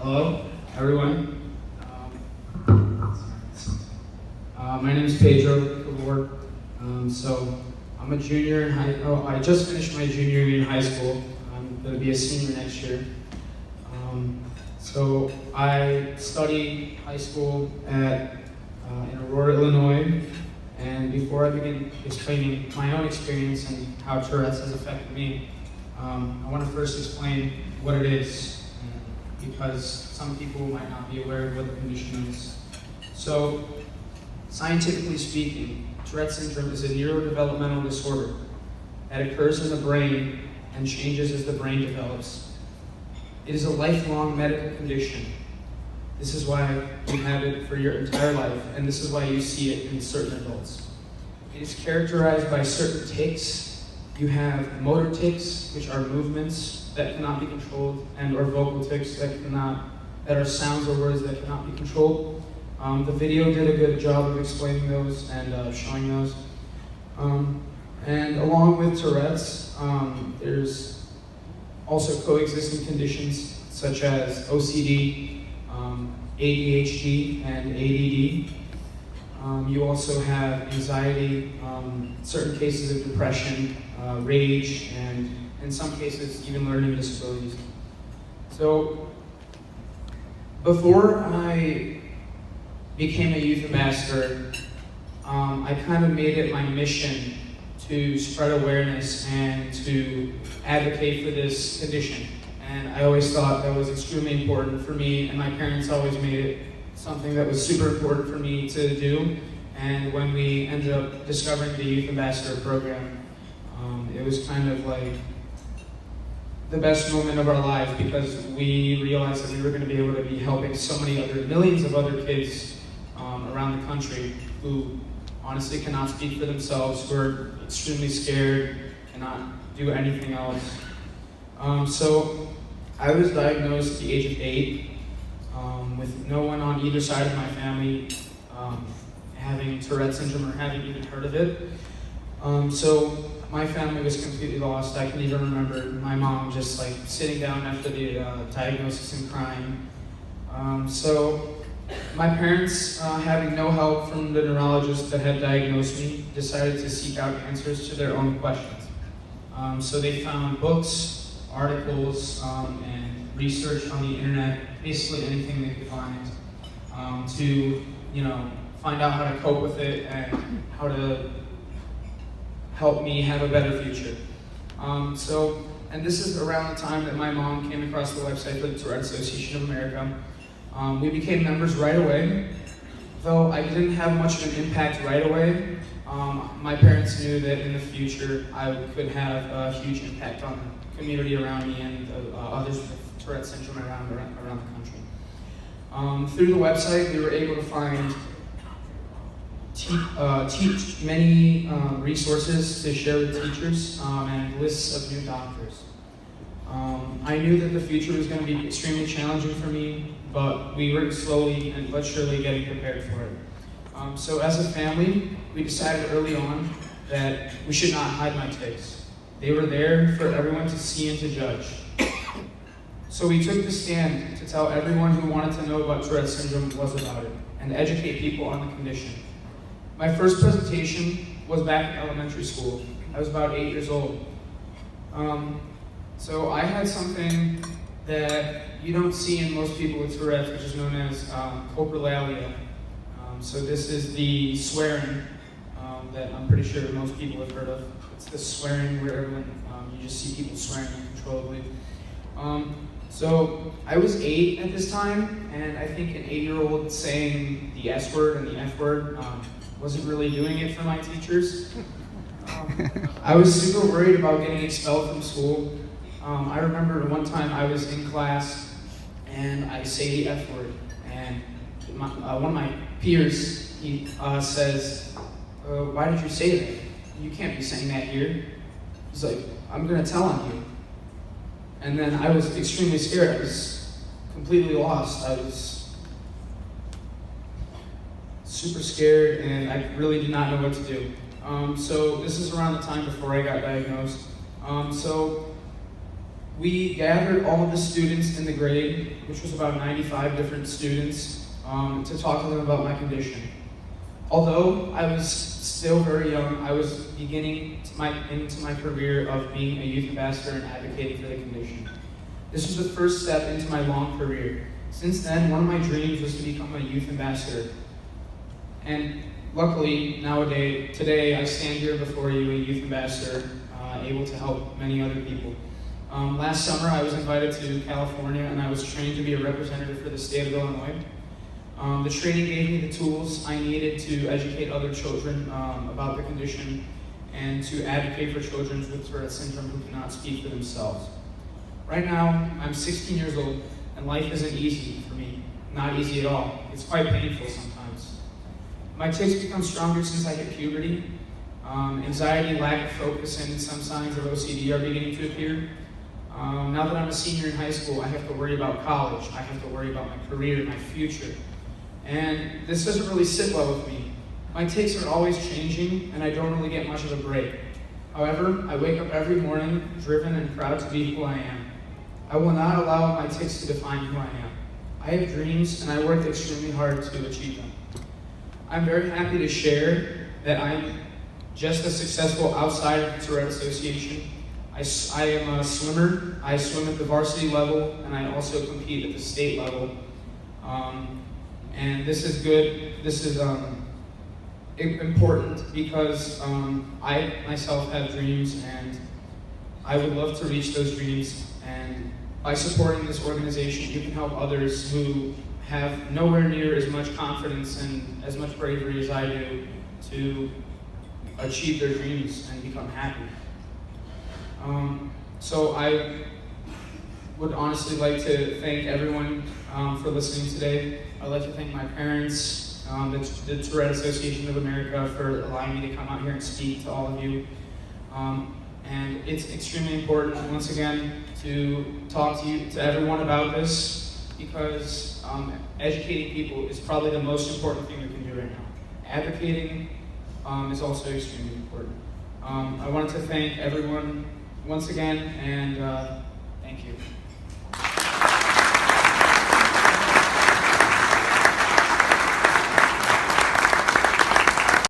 Hello, everyone. My name is Pedro Cavour. I'm a junior in I just finished my junior year in high school. I'm going to be a senior next year. I study high school in Aurora, Illinois. And before I begin explaining my own experience and how Tourette's has affected me, I want to first explain what it is, because some people might not be aware of what the condition is. So, scientifically speaking, Tourette syndrome is a neurodevelopmental disorder that occurs in the brain and changes as the brain develops. It is a lifelong medical condition. This is why you have it for your entire life, and this is why you see it in certain adults. It is characterized by certain tics. You have motor tics, which are movements that cannot be controlled, and or vocal tics that are sounds or words that cannot be controlled. The video did a good job of explaining those and showing those. And along with Tourette's, there's also coexisting conditions such as OCD, ADHD, and ADD. You also have anxiety, certain cases of depression, rage, and in some cases even learning disabilities. So before I became a youth ambassador, I kind of made it my mission to spread awareness and to advocate for this condition. And I always thought that was extremely important for me, and my parents always made it something that was super important for me to do. And when we ended up discovering the Youth Ambassador program, it was kind of like the best moment of our lives, because we realized that we were going to be able to be helping so many millions of other kids around the country who honestly cannot speak for themselves, who are extremely scared, cannot do anything else. So I was diagnosed at the age of 8 with no one on either side of my family having Tourette syndrome or having even heard of it. So my family was completely lost. I can even remember my mom just like sitting down after the diagnosis and crying. So my parents, having no help from the neurologist that had diagnosed me, decided to seek out answers to their own questions. So they found books, articles, and research on the internet, basically anything they could find, to find out how to cope with it and how to help me have a better future. And this is around the time that my mom came across the website for the Tourette Association of America. We became members right away. Though I didn't have much of an impact right away, my parents knew that in the future I could have a huge impact on the community around me and others with Tourette syndrome around the country. Through the website, we were able to find many resources to share with teachers and lists of new doctors. I knew that the future was going to be extremely challenging for me, but we were slowly but surely getting prepared for it. So as a family, we decided early on that we should not hide my tics. They were there for everyone to see and to judge. So we took the stand to tell everyone who wanted to know what Tourette syndrome was about it, and educate people on the condition. My first presentation was back in elementary school. I was about 8 years old. So I had something that you don't see in most people with Tourette's, which is known as coprolalia. So this is the swearing that I'm pretty sure most people have heard of. It's the swearing where everyone, you just see people swearing uncontrollably. So I was 8 at this time, and I think an 8-year-old saying the S word and the F word wasn't really doing it for my teachers. I was super worried about getting expelled from school. I remember one time I was in class and I say the F word, and one of my peers, he says, "Why did you say that? You can't be saying that here." He's like, "I'm gonna tell on you." And then I was extremely scared. I was completely lost. I was super scared, and I really did not know what to do. So this is around the time before I got diagnosed. So We gathered all of the students in the grade, which was about 95 different students, to talk to them about my condition. Although I was still very young, I was beginning into my career of being a youth ambassador and advocating for the condition. This was the first step into my long career. Since then, one of my dreams was to become a youth ambassador. And luckily, today, I stand here before you, a youth ambassador, able to help many other people. Last summer, I was invited to California, and I was trained to be a representative for the state of Illinois. The training gave me the tools I needed to educate other children about the condition and to advocate for children with Tourette syndrome who cannot speak for themselves. Right now, I'm 16 years old, and life isn't easy for me. Not easy at all. It's quite painful sometimes. My tics become stronger since I hit puberty. Anxiety, lack of focus, and some signs of OCD are beginning to appear. Now that I'm a senior in high school, I have to worry about college. I have to worry about my career, my future. And this doesn't really sit well with me. My tics are always changing, and I don't really get much of a break. However, I wake up every morning driven and proud to be who I am. I will not allow my tics to define who I am. I have dreams, and I work extremely hard to achieve them. I'm very happy to share that I'm just as successful outside of the Tourette Association. I am a swimmer. I swim at the varsity level, and I also compete at the state level. And this is good. This is important because I myself have dreams, and I would love to reach those dreams. And by supporting this organization, you can help others who have nowhere near as much confidence and as much bravery as I do to achieve their dreams and become happy. So I would honestly like to thank everyone for listening today. I'd like to thank my parents, the Tourette Association of America, for allowing me to come out here and speak to all of you. And it's extremely important, once again, to talk to everyone about this, because educating people is probably the most important thing we can do right now. Advocating is also extremely important. I wanted to thank everyone once again, and thank you.